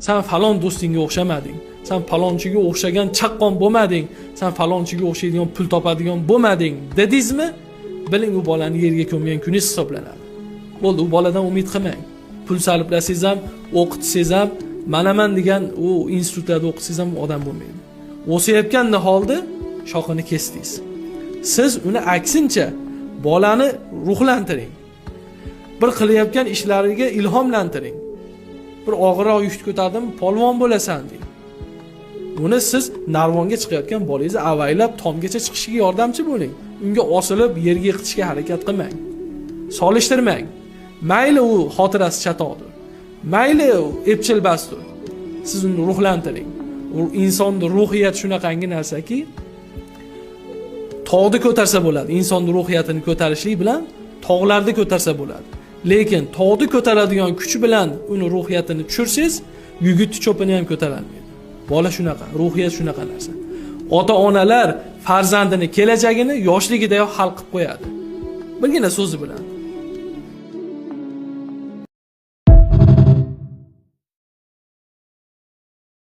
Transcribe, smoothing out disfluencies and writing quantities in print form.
Sen falon do'stingga o'xshamading. Sen falonchiga o'xshagan chaqqon bo'lmading. Sen falonchiga o'xshaydigan pul topadigan bo'lmading, dedingizmi? Biling u bolani yerga ko'mgan kuningiz hisoblanadi. Bo'ldi, u boladan umid qilmang. Pul sarflasangiz ham, o'qitsangiz ham, manaman degan u institutlarda o'qitsangiz ham odam bo'lmaydi. O'sayotgan holda shoxini kesdingiz. Siz uni aksincha bolani ruhlantiring. Bir qilayotgan ishlariga ilhomlantiring. Bir og'irroq yuk ko'tardim, polvon bo'lasan deng. Uni siz narvonga chiqayotgan bolangizni avaylab tomgacha chiqishiga yordamchi bo'ling. Unga osilib yerga yiqitishga harakat qilmang. Solishtirmang. Mayli u xotirasi chatoqdir. Mayli u epchilbasdir. Siz uni ruhlantiring. U insonning ruhiyati shunaqangi narsaki, tog'ni ko'tarsa bo'ladi. Insonning ruhiyatini ko'tarishlik bilan tog'larni ko'tarsa bo'ladi. Lekin tog'ni ko'taradigan kuch bilan uni ruhiyatini tushirsangiz, yigitni cho'pini ham ko'tarolmaydi. Bola shunaqa, ruhiyat shunaqa narsa. Ota-onalar farzandini kelajagini yoshligidayoq hal qilib qo'yadi. Birgina so'zi bilan.